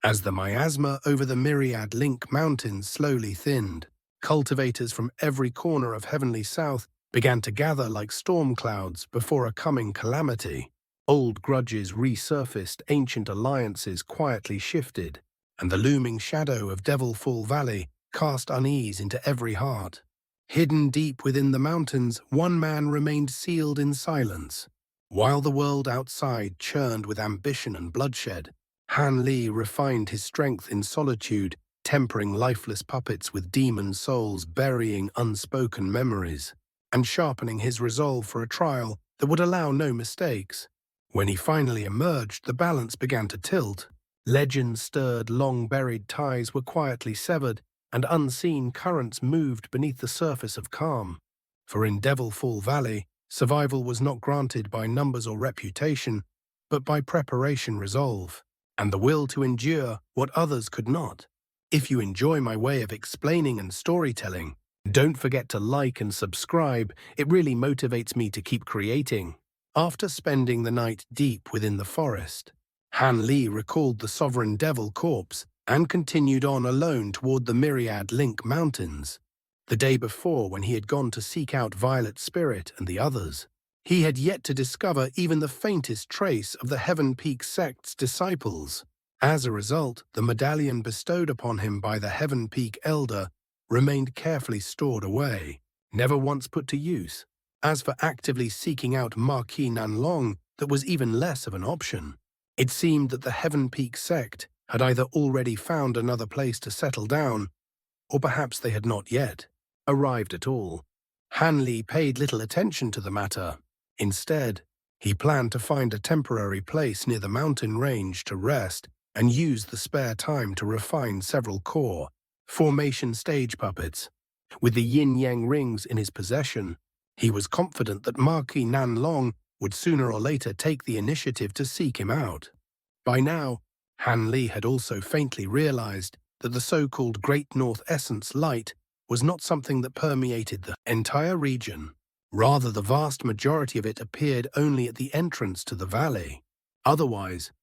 As the miasma over the myriad Link Mountains slowly thinned, cultivators from every corner of Heavenly South began to gather like storm clouds before a coming calamity. Old grudges resurfaced, ancient alliances quietly shifted, and the looming shadow of Devilfall Valley cast unease into every heart. Hidden deep within the mountains, one man remained sealed in silence. While the world outside churned with ambition and bloodshed, Han Li refined his strength in solitude, tempering lifeless puppets with demon souls burying unspoken memories, and sharpening his resolve for a trial that would allow no mistakes. When he finally emerged, the balance began to tilt. Legends stirred, long-buried ties were quietly severed, and unseen currents moved beneath the surface of calm. For in Devilfall Valley, survival was not granted by numbers or reputation, but by preparation, resolve, and the will to endure what others could not. If you enjoy my way of explaining and storytelling, don't forget to like and subscribe. It really motivates me to keep creating. After spending the night deep within the forest, Han Li recalled the sovereign devil corpse and continued on alone toward the myriad Link Mountains. The day before, when he had gone to seek out Violet Spirit and the others, he had yet to discover even the faintest trace of the Heaven Peak sect's disciples. As a result, the medallion bestowed upon him by the Heaven Peak Elder remained carefully stored away, never once put to use. As for actively seeking out Marquis Nanlong, that was even less of an option. It seemed that the Heaven Peak sect had either already found another place to settle down, or perhaps they had not yet arrived at all. Han Li paid little attention to the matter. Instead, he planned to find a temporary place near the mountain range to rest and use the spare time to refine several core formation stage puppets. With the yin-yang rings in his possession, he was confident that Marquis Nanlong would sooner or later take the initiative to seek him out. By now, Han Li had also faintly realized that the so-called Great North Essence light was not something that permeated the entire region. Rather, the vast majority of it appeared only at the entrance to the valley. Otherwise,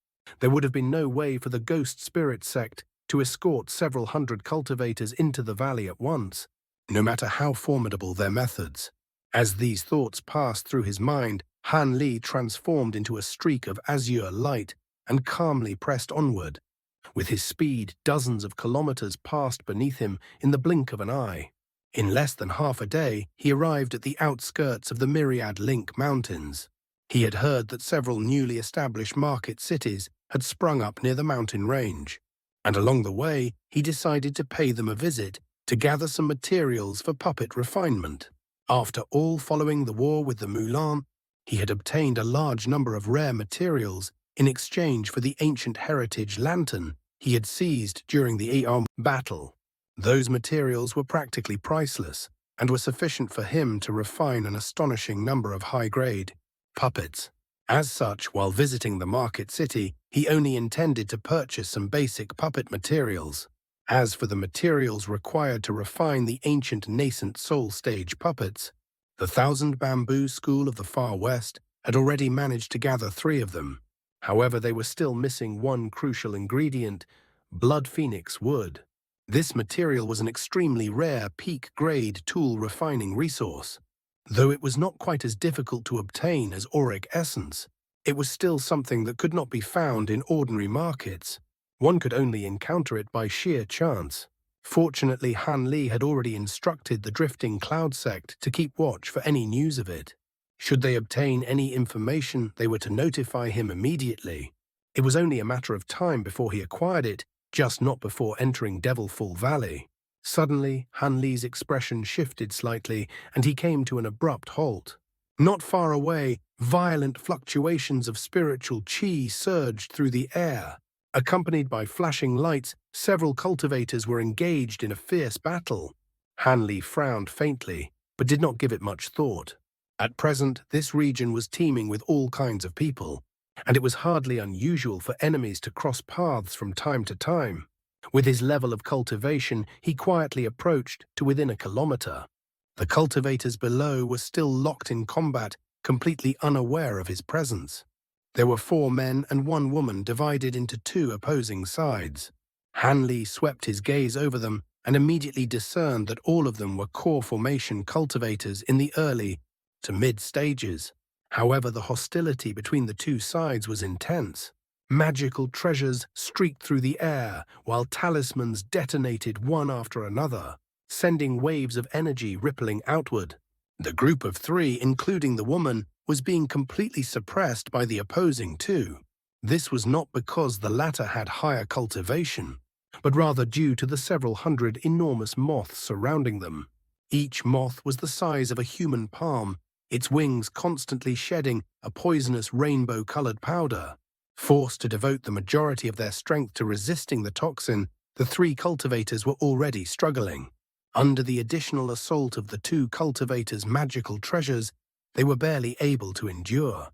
there would have been no way for the Ghost Spirit sect to escort several hundred cultivators into the valley at once, no matter how formidable their methods. As these thoughts passed through his mind, Han Li transformed into a streak of azure light and calmly pressed onward. With his speed, dozens of kilometers passed beneath him in the blink of an eye. In less than half a day, he arrived at the outskirts of the myriad Link Mountains. He had heard that several newly established market cities had sprung up near the mountain range, and along the way, he decided to pay them a visit to gather some materials for puppet refinement. After all, following the war with the Mulan, he had obtained a large number of rare materials in exchange for the ancient heritage lantern he had seized during the Aeon battle. Those materials were practically priceless and were sufficient for him to refine an astonishing number of high-grade puppets. As such, while visiting the market city, he only intended to purchase some basic puppet materials. As for the materials required to refine the ancient nascent soul stage puppets, the Thousand Bamboo School of the Far West had already managed to gather 3 of them. However, they were still missing one crucial ingredient: blood phoenix wood. This material was an extremely rare peak-grade tool refining resource. Though it was not quite as difficult to obtain as auric essence, it was still something that could not be found in ordinary markets. One could only encounter it by sheer chance. Fortunately, Han Li had already instructed the Drifting Cloud sect to keep watch for any news of it. Should they obtain any information, they were to notify him immediately. It was only a matter of time before he acquired it, just not before entering Devilfall Valley. Suddenly, Han Li's expression shifted slightly, and he came to an abrupt halt. Not far away, violent fluctuations of spiritual qi surged through the air. Accompanied by flashing lights, several cultivators were engaged in a fierce battle. Han Li frowned faintly, but did not give it much thought. At present, this region was teeming with all kinds of people, and it was hardly unusual for enemies to cross paths from time to time. With his level of cultivation, he quietly approached to within a kilometer. The cultivators below were still locked in combat, completely unaware of his presence. There were 4 men and 1 woman divided into 2 opposing sides. Han Li swept his gaze over them and immediately discerned that all of them were core formation cultivators in the early to mid stages. However, the hostility between the 2 sides was intense. Magical treasures streaked through the air, while talismans detonated one after another, sending waves of energy rippling outward. The group of 3, including the woman, was being completely suppressed by the opposing 2. This was not because the latter had higher cultivation, but rather due to the several hundred enormous moths surrounding them. Each moth was the size of a human palm, its wings constantly shedding a poisonous rainbow-colored powder. Forced to devote the majority of their strength to resisting the toxin, the 3 cultivators were already struggling. Under the additional assault of the 2 cultivators' magical treasures, they were barely able to endure.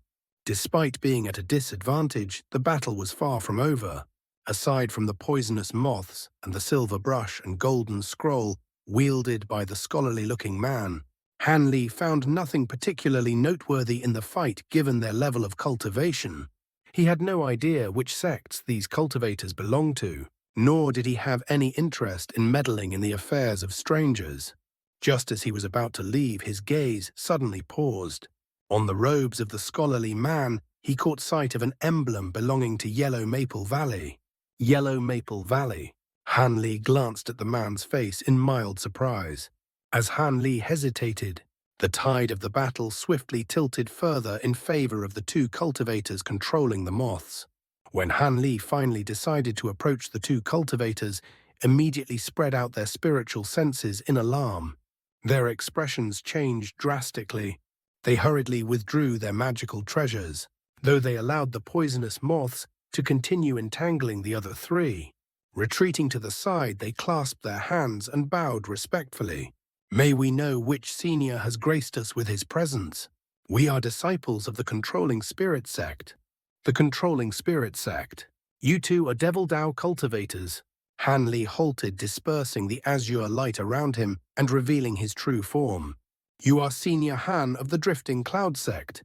Despite being at a disadvantage, the battle was far from over. Aside from the poisonous moths and the silver brush and golden scroll wielded by the scholarly-looking man, Han Li found nothing particularly noteworthy in the fight given their level of cultivation. He had no idea which sects these cultivators belonged to, nor did he have any interest in meddling in the affairs of strangers. Just as he was about to leave, his gaze suddenly paused. On the robes of the scholarly man, he caught sight of an emblem belonging to Yellow Maple Valley. Yellow Maple Valley. Han Li glanced at the man's face in mild surprise. As Han Li hesitated, the tide of the battle swiftly tilted further in favor of the 2 cultivators controlling the moths. When Han Li finally decided to approach the 2 cultivators, immediately spread out their spiritual senses in alarm. Their expressions changed drastically. They hurriedly withdrew their magical treasures, though they allowed the poisonous moths to continue entangling the other 3. Retreating to the side, they clasped their hands and bowed respectfully. "May we know which senior has graced us with his presence? We are disciples of the Controlling Spirit Sect." The Controlling Spirit Sect. "You 2 are Devil Dao cultivators." Han Li halted, dispersing the azure light around him and revealing his true form. "You are Senior Han of the Drifting Cloud Sect."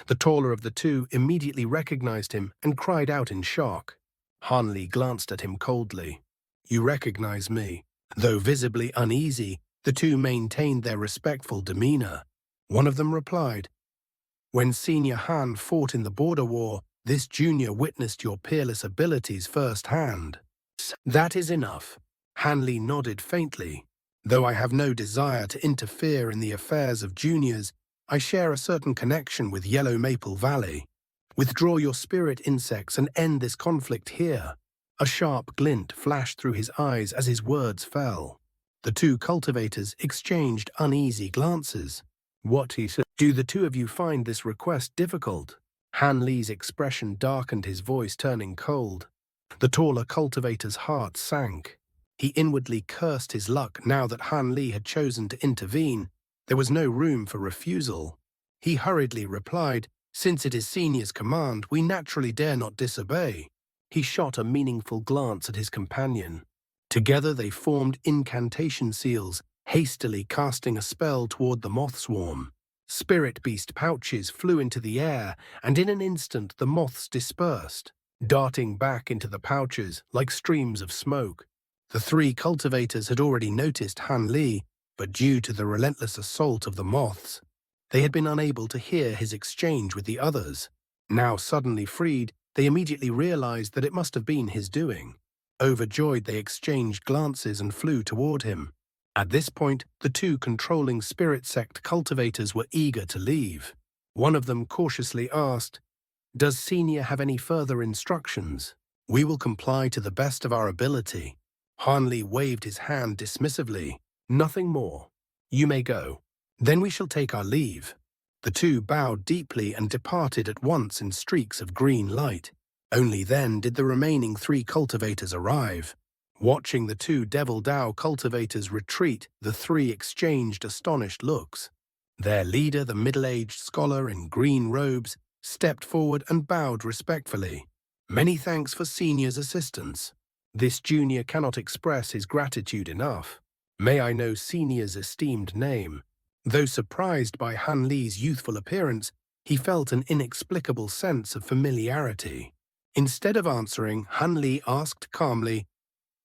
The taller of the 2 immediately recognized him and cried out in shock. Han Li glanced at him coldly. "You recognize me?" Though visibly uneasy, the 2 maintained their respectful demeanor. One of them replied, "When Senior Han fought in the border war, this junior witnessed your peerless abilities firsthand." "That is enough." Han Li nodded faintly. "Though I have no desire to interfere in the affairs of juniors, I share a certain connection with Yellow Maple Valley. Withdraw your spirit insects and end this conflict here." A sharp glint flashed through his eyes as his words fell. The 2 cultivators exchanged uneasy glances. "What," he said, "do the 2 of you find this request difficult?" Han Li's expression darkened, his voice turning cold. The taller cultivator's heart sank. He inwardly cursed his luck now that Han Li had chosen to intervene. There was no room for refusal. He hurriedly replied, "Since it is Senior's command, we naturally dare not disobey." He shot a meaningful glance at his companion. Together they formed incantation seals, hastily casting a spell toward the moth swarm. Spirit beast pouches flew into the air, and in an instant the moths dispersed, darting back into the pouches like streams of smoke. The 3 cultivators had already noticed Han Li, but due to the relentless assault of the moths, they had been unable to hear his exchange with the others. Now suddenly freed, they immediately realized that it must have been his doing. Overjoyed, they exchanged glances and flew toward him. At this point, the 2 Controlling Spirit Sect cultivators were eager to leave. One of them cautiously asked, "Does Senior have any further instructions?" "We will comply to the best of our ability." Han Li waved his hand dismissively. "Nothing more. You may go. Then we shall take our leave." The 2 bowed deeply and departed at once in streaks of green light. Only then did the remaining 3 cultivators arrive. Watching the 2 Devil Dao cultivators retreat, the 3 exchanged astonished looks. Their leader, the middle-aged scholar in green robes, stepped forward and bowed respectfully. "Many thanks for Senior's assistance. This junior cannot express his gratitude enough. May I know Senior's esteemed name?" Though surprised by Han Li's youthful appearance, He felt an inexplicable sense of familiarity. Instead of answering, Han Li asked calmly,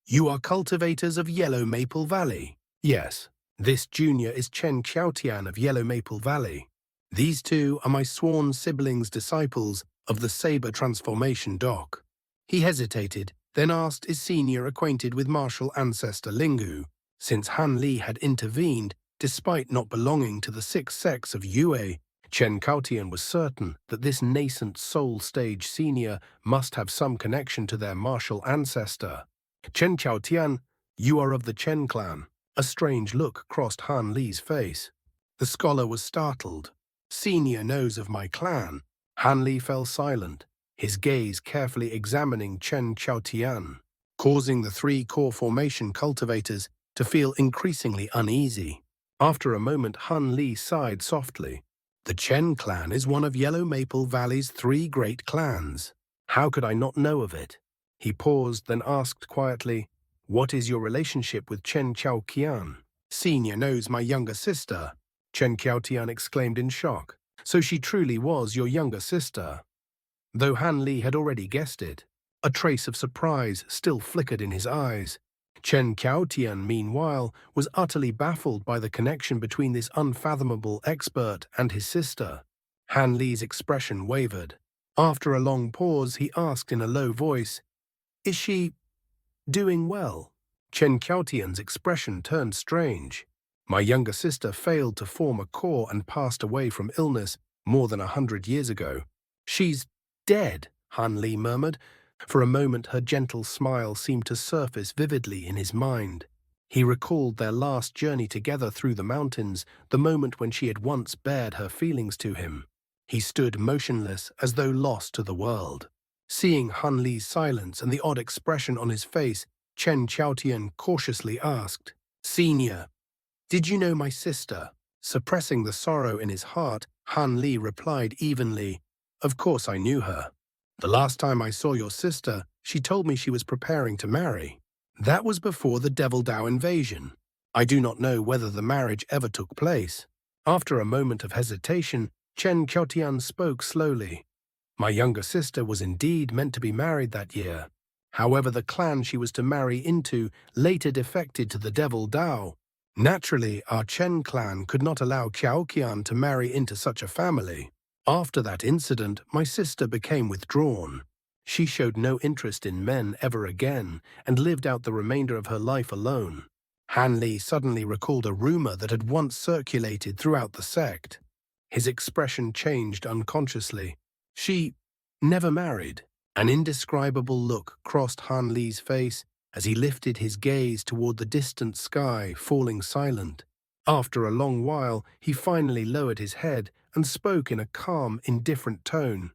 "You are cultivators of Yellow Maple Valley?" "Yes. This junior is Chen Xiaotian of Yellow Maple Valley. These two are my sworn siblings disciples of the Saber Transformation Doc." He hesitated, then asked is senior acquainted with martial ancestor Lingu, since Han Li had intervened despite not belonging to the sixth sex of Yue. Chen Kaotian was certain that this nascent soul stage senior must have some connection to their martial ancestor. "Chen Qiaotian, you are of the Chen clan." A strange look crossed Han Li's face. The scholar was startled. "Senior knows of my clan." Han Li fell silent, his gaze carefully examining Chen Qiaotian, causing the three core formation cultivators to feel increasingly uneasy. After a moment, Han Li sighed softly. "The Chen clan is one of Yellow Maple Valley's three great clans. How could I not know of it?" He paused, then asked quietly, "What is your relationship with Chen Qiaoqian?" "Senior knows my younger sister," Chen Qiaotian exclaimed in shock. "So she truly was your younger sister?" Though Han Li had already guessed it, a trace of surprise still flickered in his eyes. Chen Qiaotian, meanwhile, was utterly baffled by the connection between this unfathomable expert and his sister. Han Li's expression wavered. After a long pause, he asked in a low voice, "Is she doing well?" Chen Qiaotian's expression turned strange. "My younger sister failed to form a core and passed away from illness more than 100 years ago." "She's dead," Han Li murmured. For a moment her gentle smile seemed to surface vividly in his mind. He recalled their last journey together through the mountains, the moment when she had once bared her feelings to him. He stood motionless as though lost to the world. Seeing Han Li's silence and the odd expression on his face, Chen Qiaotian cautiously asked, "Senior, did you know my sister?" Suppressing the sorrow in his heart, Han Li replied evenly, "Of course I knew her. The last time I saw your sister, she told me she was preparing to marry. That was before the Devil Dao invasion. I do not know whether the marriage ever took place." After a moment of hesitation, Chen Qiaotian spoke slowly. "My younger sister was indeed meant to be married that year. However, the clan she was to marry into later defected to the Devil Dao. Naturally, our Chen clan could not allow Qiaoqian to marry into such a family. After that incident, my sister became withdrawn. She showed no interest in men ever again and lived out the remainder of her life alone." Han Li suddenly recalled a rumor that had once circulated throughout the sect. His expression changed unconsciously. "She never married." An indescribable look crossed Han Li's face as he lifted his gaze toward the distant sky, falling silent. After a long while, he finally lowered his head and spoke in a calm, indifferent tone.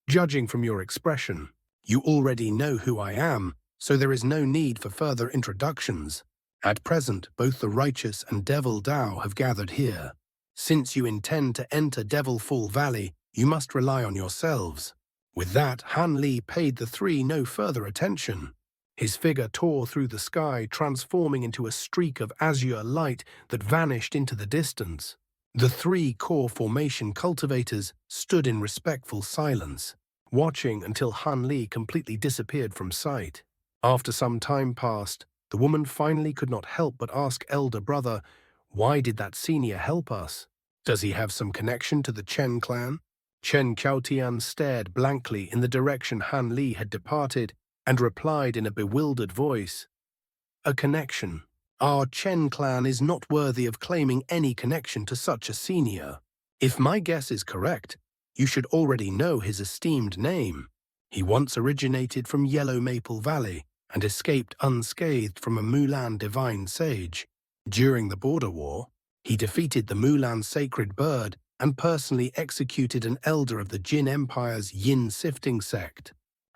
"Judging from your expression, you already know who I am, so there is no need for further introductions. At present, both the Righteous and Devil Dao have gathered here. Since you intend to enter Devilfall Valley, you must rely on yourselves." With that, Han Li paid the three no further attention. His figure tore through the sky, transforming into a streak of azure light that vanished into the distance. The three core formation cultivators stood in respectful silence, watching until Han Li completely disappeared from sight. After some time passed, the woman finally could not help but ask elder brother, "Why did that senior help us? Does he have some connection to the Chen clan?" Chen Qiaotian stared blankly in the direction Han Li had departed and replied in a bewildered voice, "A connection. Our Chen clan is not worthy of claiming any connection to such a senior. If my guess is correct, you should already know his esteemed name. He once originated from Yellow Maple Valley and escaped unscathed from a Mulan divine sage. During the Border War, he defeated the Mulan sacred bird and personally executed an elder of the Jin Empire's Yin sifting sect.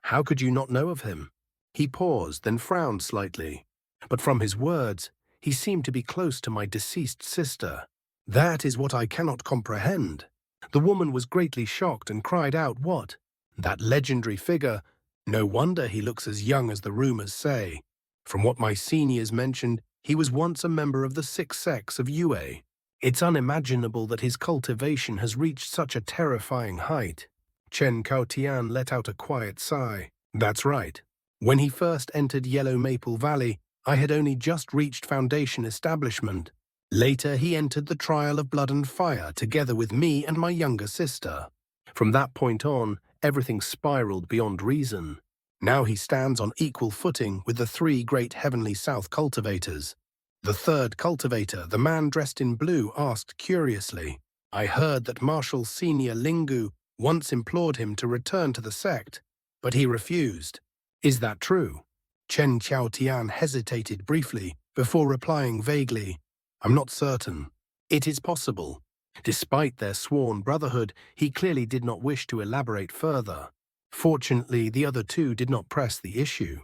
How could you not know of him?" He paused, then frowned slightly. "But from his words, he seemed to be close to my deceased sister. That is what I cannot comprehend." The woman was greatly shocked and cried out, "What? That legendary figure? No wonder he looks as young as the rumors say. From what my seniors mentioned, he was once a member of the sixth sex of Yue." It's unimaginable that his cultivation has reached such a terrifying height. Chen Kaotian let out a quiet sigh. That's right. When he first entered Yellow Maple Valley, I had only just reached foundation establishment. Later, he entered the Trial of Blood and Fire together with me and my younger sister. From that point on, everything spiraled beyond reason. Now he stands on equal footing with the three great Heavenly South cultivators. The third cultivator, the man dressed in blue, asked curiously, I heard that Marshal Senior Lingu once implored him to return to the sect, but he refused. Is that true? Chen Qiaotian hesitated briefly before replying vaguely, I'm not certain. It is possible. Despite their sworn brotherhood, he clearly did not wish to elaborate further. Fortunately, the other two did not press the issue.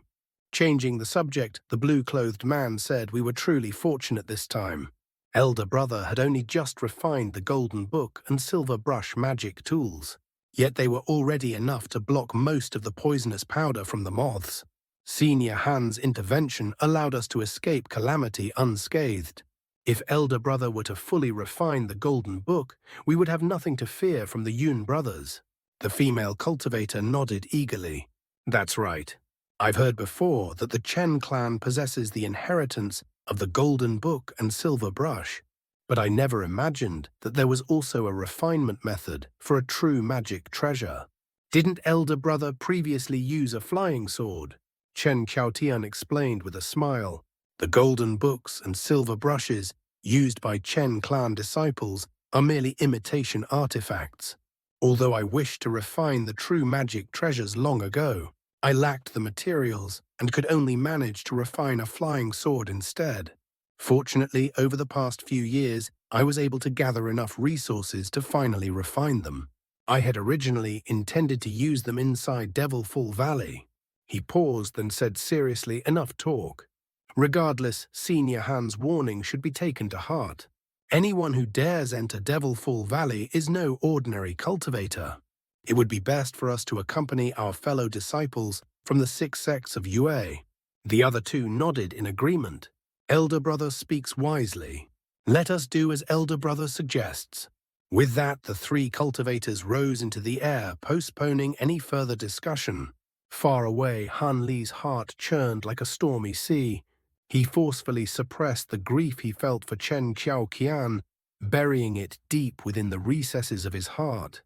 Changing the subject, the blue-clothed man said we were truly fortunate this time. Elder brother had only just refined the golden book and silver brush magic tools. Yet they were already enough to block most of the poisonous powder from the moths. Senior Han's intervention allowed us to escape calamity unscathed. If elder brother were to fully refine the golden book, we would have nothing to fear from the Yun brothers. The female cultivator nodded eagerly. That's right. I've heard before that the Chen clan possesses the inheritance of the golden book and silver brush, but I never imagined that there was also a refinement method for a true magic treasure. Didn't elder brother previously use a flying sword? Chen Qiaotian explained with a smile. The golden books and silver brushes used by Chen clan disciples are merely imitation artifacts. Although I wished to refine the true magic treasures long ago, I lacked the materials and could only manage to refine a flying sword instead. Fortunately, over the past few years, I was able to gather enough resources to finally refine them. I had originally intended to use them inside Devilfall Valley. He paused and said seriously, enough talk. Regardless, Senior Han's warning should be taken to heart. Anyone who dares enter Devilfall Valley is no ordinary cultivator. It would be best for us to accompany our fellow disciples from the 6 sects of Yue. The other two nodded in agreement. Elder brother speaks wisely. Let us do as elder brother suggests. With that, the 3 cultivators rose into the air, postponing any further discussion. Far away, Han Li's heart churned like a stormy sea. He forcefully suppressed the grief he felt for Chen Qiaoqian, burying it deep within the recesses of his heart.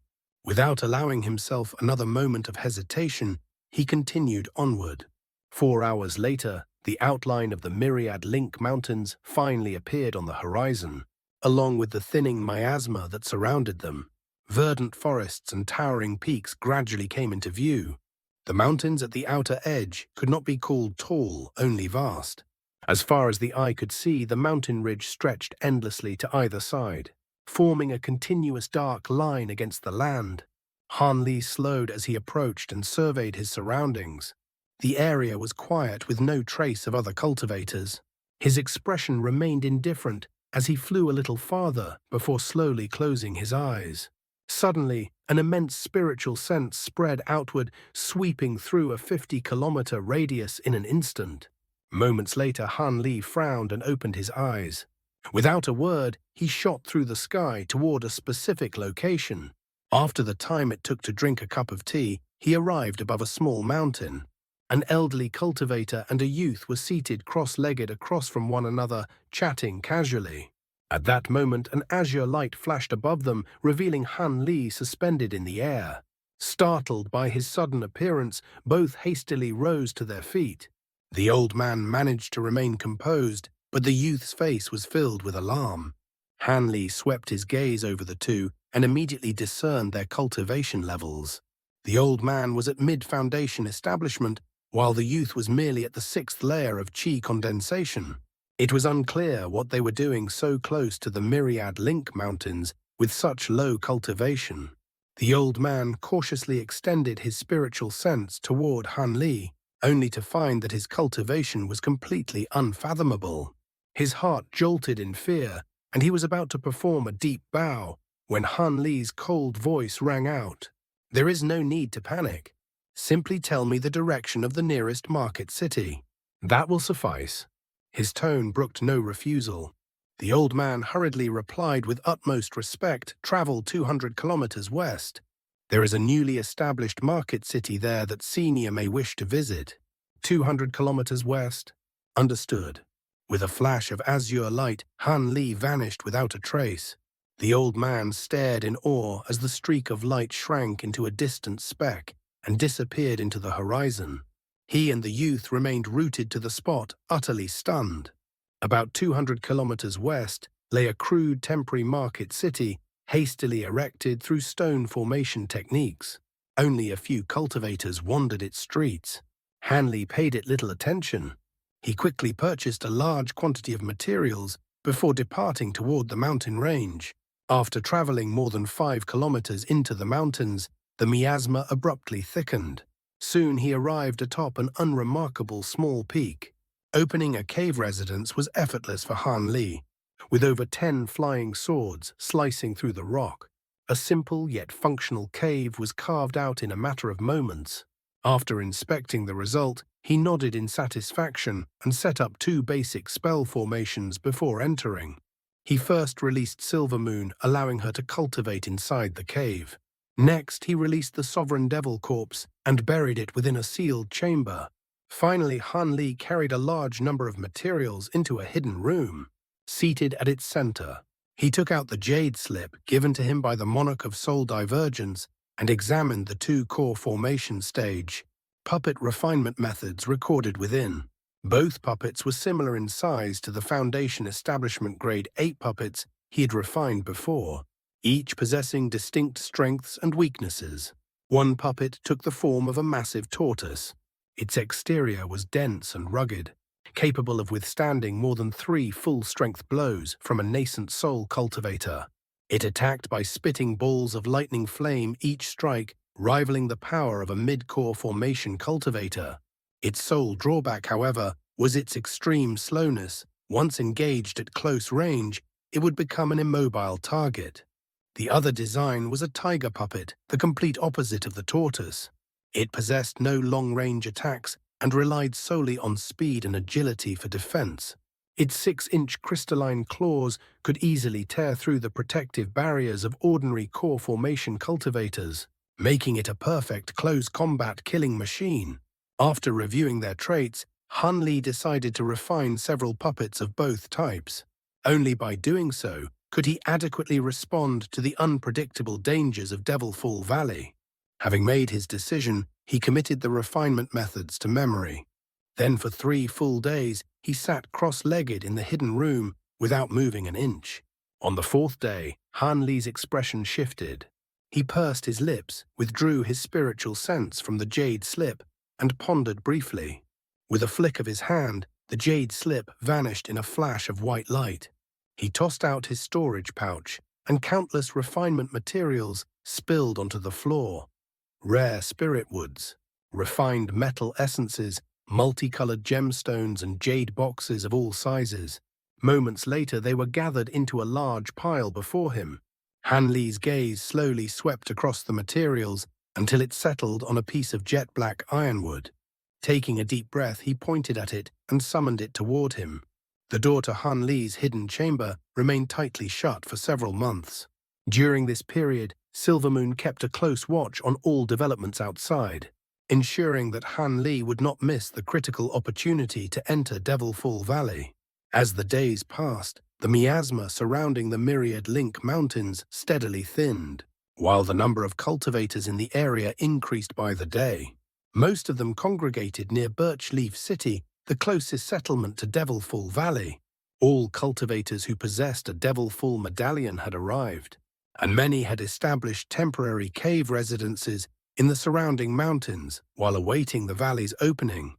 Without allowing himself another moment of hesitation, he continued onward. 4 hours later, the outline of the myriad Link Mountains finally appeared on the horizon, along with the thinning miasma that surrounded them. Verdant forests and towering peaks gradually came into view. The mountains at the outer edge could not be called tall, only vast. As far as the eye could see, the mountain ridge stretched endlessly to either side, forming a continuous dark line against the land. Han Li slowed as he approached and surveyed his surroundings. The area was quiet with no trace of other cultivators. His expression remained indifferent as he flew a little farther before slowly closing his eyes. Suddenly, an immense spiritual sense spread outward, sweeping through a 50-kilometer radius in an instant. Moments later, Han Li frowned and opened his eyes. Without a word, he shot through the sky toward a specific location. After the time it took to drink a cup of tea, he arrived above a small mountain. An elderly cultivator and a youth were seated cross-legged across from one another, chatting casually. At that moment, an azure light flashed above them, revealing Han Li suspended in the air. Startled by his sudden appearance, both hastily rose to their feet. The old man managed to remain composed, but the youth's face was filled with alarm. Han Li swept his gaze over the two and immediately discerned their cultivation levels. The old man was at mid-foundation establishment, while the youth was merely at the 6th layer of qi condensation. It was unclear what they were doing so close to the myriad Link Mountains with such low cultivation. The old man cautiously extended his spiritual sense toward Han Li, only to find that his cultivation was completely unfathomable. His heart jolted in fear, and he was about to perform a deep bow when Han Li's cold voice rang out. There is no need to panic. Simply tell me the direction of the nearest market city. That will suffice. His tone brooked no refusal. The old man hurriedly replied with utmost respect, "Travel 200 kilometers west. There is a newly established market city there that senior may wish to visit." 200 kilometers west? Understood. With a flash of azure light, Han Li vanished without a trace. The old man stared in awe as the streak of light shrank into a distant speck and disappeared into the horizon. He and the youth remained rooted to the spot, utterly stunned. About 200 kilometers west lay a crude temporary market city, hastily erected through stone formation techniques. Only a few cultivators wandered its streets. Hanley paid it little attention. He quickly purchased a large quantity of materials before departing toward the mountain range. After traveling more than 5 kilometers into the mountains, the miasma abruptly thickened. Soon he arrived atop an unremarkable small peak. Opening a cave residence was effortless for Han Li, with over 10 flying swords slicing through the rock. A simple yet functional cave was carved out in a matter of moments. After inspecting the result, he nodded in satisfaction and set up 2 basic spell formations before entering. He first released Silvermoon, allowing her to cultivate inside the cave. Next, he released the Sovereign Devil Corpse and buried it within a sealed chamber. Finally, Han Li carried a large number of materials into a hidden room. Seated at its center, he took out the jade slip given to him by the Monarch of Soul Divergence and examined the 2 core formation stage puppet refinement methods recorded within. Both puppets were similar in size to the Foundation Establishment Grade 8 puppets he had refined before, each possessing distinct strengths and weaknesses. One puppet took the form of a massive tortoise. Its exterior was dense and rugged, capable of withstanding more than 3 full-strength blows from a nascent soul cultivator. It attacked by spitting balls of lightning flame, each strike rivaling the power of a mid-core formation cultivator. Its sole drawback, however, was its extreme slowness. Once engaged at close range, it would become an immobile target. The other design was a tiger puppet, the complete opposite of the tortoise. It possessed no long-range attacks and relied solely on speed and agility for defense. Its 6-inch crystalline claws could easily tear through the protective barriers of ordinary core formation cultivators, making it a perfect close-combat killing machine. After reviewing their traits, Han Li decided to refine several puppets of both types. Only by doing so could he adequately respond to the unpredictable dangers of Devilfall Valley. Having made his decision, he committed the refinement methods to memory. Then for 3 full days, he sat cross-legged in the hidden room without moving an inch. On the 4th day, Han Li's expression shifted. He pursed his lips, withdrew his spiritual sense from the jade slip, and pondered briefly. With a flick of his hand, the jade slip vanished in a flash of white light. He tossed out his storage pouch, and countless refinement materials spilled onto the floor. Rare spirit woods, refined metal essences, multicolored gemstones, and jade boxes of all sizes. Moments later, they were gathered into a large pile before him. Han Li's gaze slowly swept across the materials until it settled on a piece of jet-black ironwood. Taking a deep breath, he pointed at it and summoned it toward him. The door to Han Li's hidden chamber remained tightly shut for several months. During this period, Silvermoon kept a close watch on all developments outside, ensuring that Han Li would not miss the critical opportunity to enter Devilfall Valley. As the days passed, the miasma surrounding the myriad Link Mountains steadily thinned, while the number of cultivators in the area increased by the day. Most of them congregated near Birchleaf City, the closest settlement to Devilfall Valley. All cultivators who possessed a Devilfall medallion had arrived, and many had established temporary cave residences in the surrounding mountains while awaiting the valley's opening.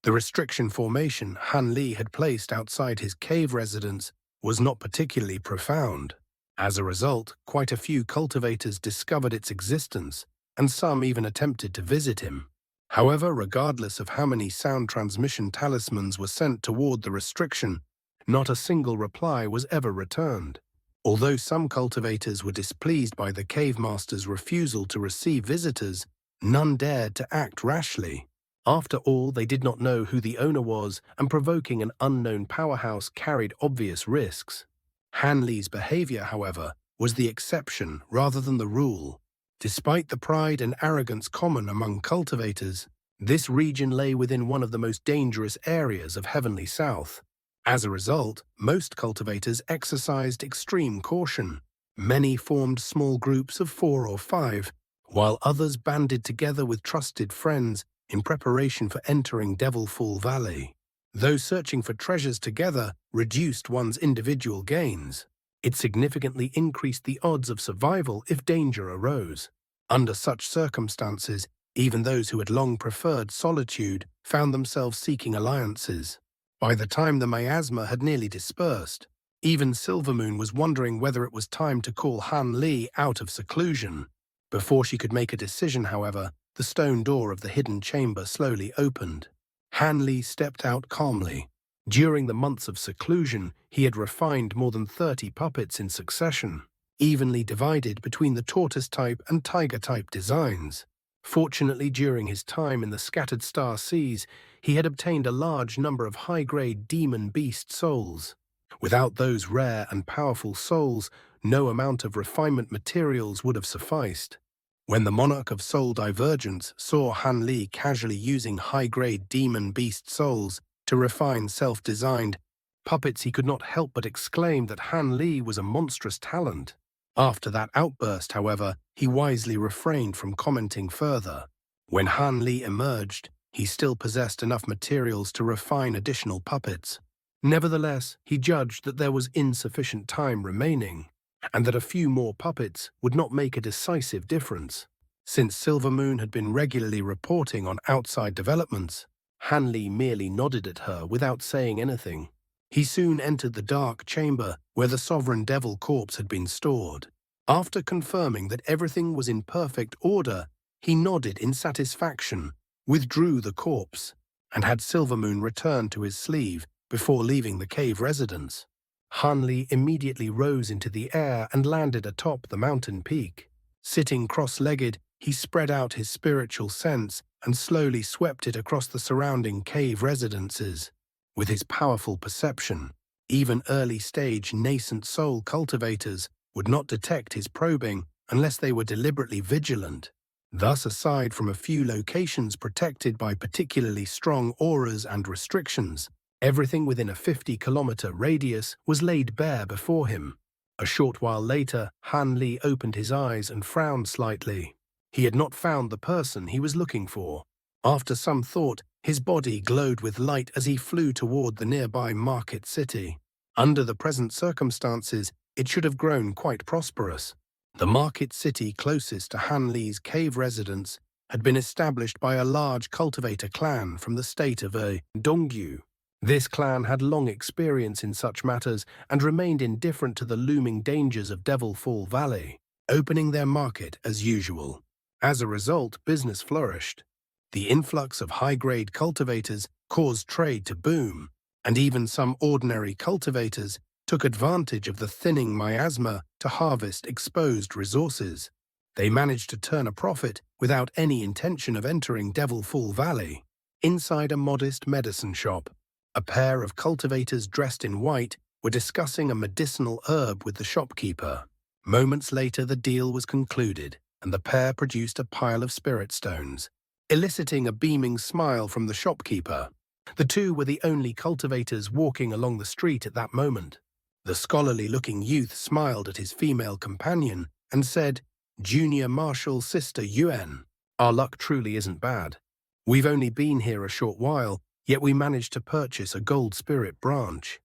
The restriction formation Han Li had placed outside his cave residence was not particularly profound. As a result, quite a few cultivators discovered its existence, and some even attempted to visit him. However, regardless of how many sound transmission talismans were sent toward the restriction, not a single reply was ever returned. Although some cultivators were displeased by the cave master's refusal to receive visitors, none dared to act rashly. After all, they did not know who the owner was, and provoking an unknown powerhouse carried obvious risks. Han Li's behavior, however, was the exception rather than the rule. Despite the pride and arrogance common among cultivators, this region lay within one of the most dangerous areas of Heavenly South. As a result, most cultivators exercised extreme caution. Many formed small groups of 4 or 5, while others banded together with trusted friends in preparation for entering Devilfall Valley. Those searching for treasures together reduced one's individual gains. It significantly increased the odds of survival if danger arose. Under such circumstances, even those who had long preferred solitude found themselves seeking alliances. By the time the miasma had nearly dispersed, even Silvermoon was wondering whether it was time to call Han Li out of seclusion. Before she could make a decision, however, the stone door of the hidden chamber slowly opened. Han Li stepped out calmly. During the months of seclusion, he had refined more than 30 puppets in succession, evenly divided between the tortoise-type and tiger-type designs. Fortunately, during his time in the Scattered Star Seas, he had obtained a large number of high-grade demon beast souls. Without those rare and powerful souls, no amount of refinement materials would have sufficed. When the Monarch of Soul Divergence saw Han Li casually using high-grade demon beast souls to refine self-designed puppets, he could not help but exclaim that Han Li was a monstrous talent. After that outburst, however, he wisely refrained from commenting further. When Han Li emerged, he still possessed enough materials to refine additional puppets. Nevertheless, he judged that there was insufficient time remaining, and that a few more puppets would not make a decisive difference. Since Silvermoon had been regularly reporting on outside developments, Han Li merely nodded at her without saying anything. He soon entered the dark chamber where the Sovereign Devil corpse had been stored. After confirming that everything was in perfect order, he nodded in satisfaction, withdrew the corpse, and had Silvermoon return to his sleeve before leaving the cave residence. Han Li immediately rose into the air and landed atop the mountain peak. Sitting cross-legged, he spread out his spiritual sense and slowly swept it across the surrounding cave residences. With his powerful perception, even early-stage nascent soul cultivators would not detect his probing unless they were deliberately vigilant. Thus, aside from a few locations protected by particularly strong auras and restrictions, everything within a 50-kilometer radius was laid bare before him. A short while later, Han Li opened his eyes and frowned slightly. He had not found the person he was looking for. After some thought, his body glowed with light as he flew toward the nearby market city. Under the present circumstances, it should have grown quite prosperous. The market city closest to Han Li's cave residence had been established by a large cultivator clan from the state of donghua. This clan had long experience in such matters and remained indifferent to the looming dangers of Devilfall Valley, opening their market as usual. As a result, business flourished. The influx of high-grade cultivators caused trade to boom, and even some ordinary cultivators took advantage of the thinning miasma to harvest exposed resources. They managed to turn a profit without any intention of entering Devilfall Valley. Inside a modest medicine shop, a pair of cultivators dressed in white were discussing a medicinal herb with the shopkeeper. Moments later, the deal was concluded, and the pair produced a pile of spirit stones, eliciting a beaming smile from the shopkeeper. The two were the only cultivators walking along the street at that moment. The scholarly-looking youth smiled at his female companion and said, "Junior Marshal Sister Yuan, our luck truly isn't bad. We've only been here a short while, yet we managed to purchase a gold spirit branch.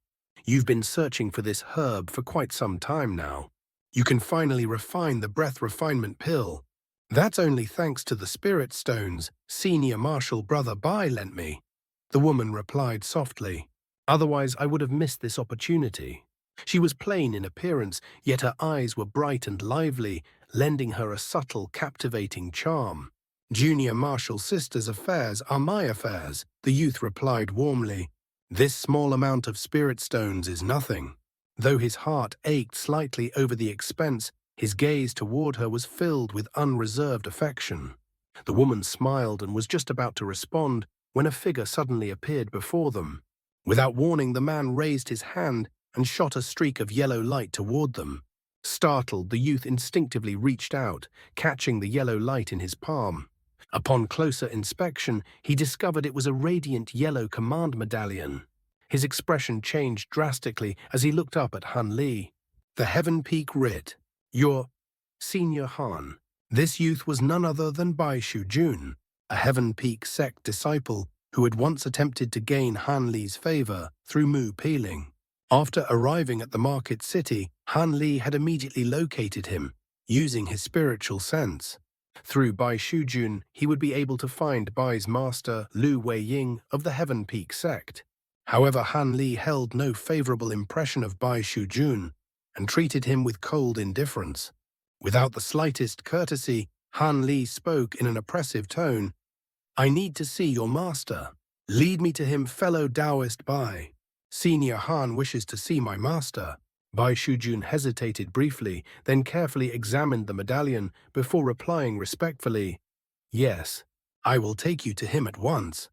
You've been searching for this herb for quite some time now. You can finally refine the breath refinement pill. That's only thanks to the spirit stones Senior Marshal Brother Bai lent me," the woman replied softly. "Otherwise, I would have missed this opportunity." She was plain in appearance, yet her eyes were bright and lively, lending her a subtle, captivating charm. "Junior Marshal Sister's affairs are my affairs," the youth replied warmly. "This small amount of spirit stones is nothing." Though his heart ached slightly over the expense, his gaze toward her was filled with unreserved affection. The woman smiled and was just about to respond when a figure suddenly appeared before them. Without warning, the man raised his hand and shot a streak of yellow light toward them. Startled, the youth instinctively reached out, catching the yellow light in his palm. Upon closer inspection, he discovered it was a radiant yellow command medallion. His expression changed drastically as he looked up at Han Li. The Heaven Peak writ, "Your Senior Han." This youth was none other than Bai Shujun, a Heaven Peak sect disciple who had once attempted to gain Han Li's favor through Mu Peeling. After arriving at the market city, Han Li had immediately located him, using his spiritual sense. Through Bai Shujun, he would be able to find Bai's master, Lu Weiying, of the Heaven Peak sect. However, Han Li held no favorable impression of Bai Shujun and treated him with cold indifference. Without the slightest courtesy, Han Li spoke in an oppressive tone. "I need to see your master. Lead me to him, fellow Taoist Bai." "Senior Han wishes to see my master." Bai Shujun hesitated briefly, then carefully examined the medallion before replying respectfully, "Yes, I will take you to him at once."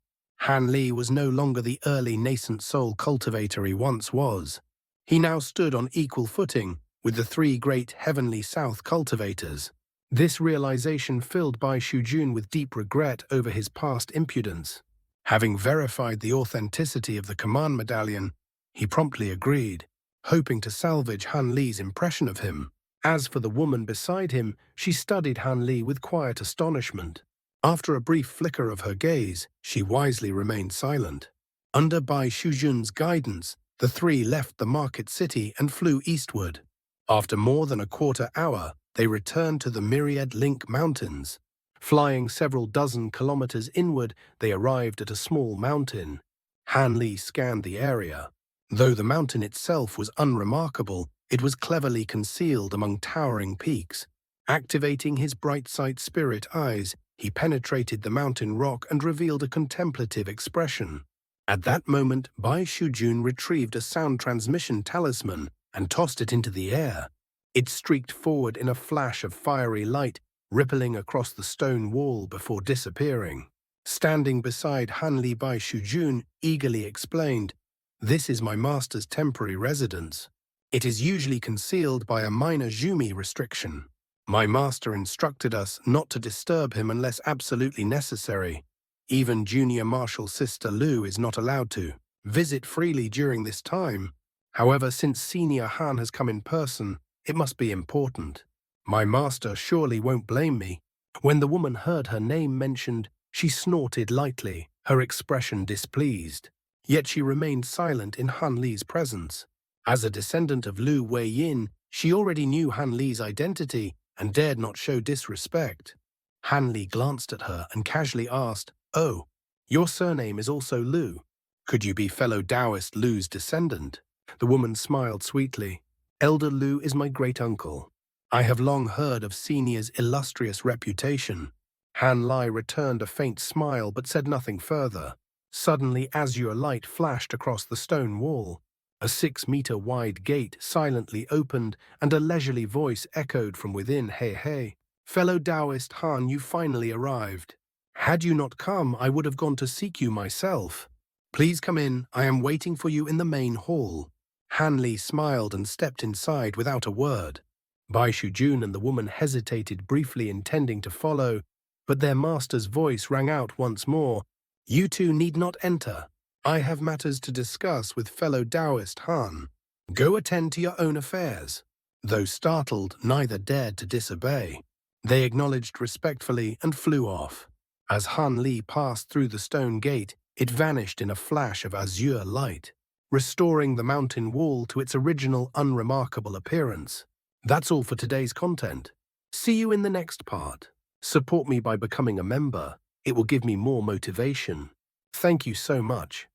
Han Li was no longer the early nascent soul cultivator he once was. He now stood on equal footing with the three great Heavenly South cultivators. This realization filled Bai Shujun with deep regret over his past impudence. Having verified the authenticity of the command medallion, he promptly agreed, hoping to salvage Han Li's impression of him. As for the woman beside him, she studied Han Li with quiet astonishment. After a brief flicker of her gaze, she wisely remained silent. Under Bai Shujun's guidance, the three left the market city and flew eastward. After more than a quarter hour, they returned to the Myriad Link Mountains. Flying several dozen kilometers inward, they arrived at a small mountain. Han Li scanned the area. Though the mountain itself was unremarkable, it was cleverly concealed among towering peaks. Activating his bright sight spirit eyes, he penetrated the mountain rock and revealed a contemplative expression. At that moment, Bai Shujun retrieved a sound transmission talisman and tossed it into the air. It streaked forward in a flash of fiery light, rippling across the stone wall before disappearing. Standing beside Han Li, Bai Shujun eagerly explained, "This is my master's temporary residence. It is usually concealed by a minor Zhumi restriction. My master instructed us not to disturb him unless absolutely necessary. Even junior martial sister Lu is not allowed to visit freely during this time. However, since senior Han has come in person, it must be important. My master surely won't blame me." When the woman heard her name mentioned, she snorted lightly, her expression displeased. Yet she remained silent in Han Li's presence. As a descendant of Lu Weiyin, she already knew Han Li's identity and dared not show disrespect. Han Li glanced at her and casually asked, "Oh, your surname is also Lu. Could you be fellow Taoist Lu's descendant?" The woman smiled sweetly. "Elder Lu is my great-uncle. I have long heard of Senior's illustrious reputation." Han Li returned a faint smile but said nothing further. Suddenly, azure light flashed across the stone wall. A 6-meter-wide gate silently opened, and a leisurely voice echoed from within, "Hey, hey. Fellow Taoist Han, you finally arrived. Had you not come, I would have gone to seek you myself. Please come in, I am waiting for you in the main hall." Han Li smiled and stepped inside without a word. Bai Shujun and the woman hesitated briefly, intending to follow, but their master's voice rang out once more, "You two need not enter. I have matters to discuss with fellow Taoist Han. Go attend to your own affairs." Though startled, neither dared to disobey. They acknowledged respectfully and flew off. As Han Li passed through the stone gate, it vanished in a flash of azure light, restoring the mountain wall to its original unremarkable appearance. That's all for today's content. See you in the next part. Support me by becoming a member. It will give me more motivation. Thank you so much.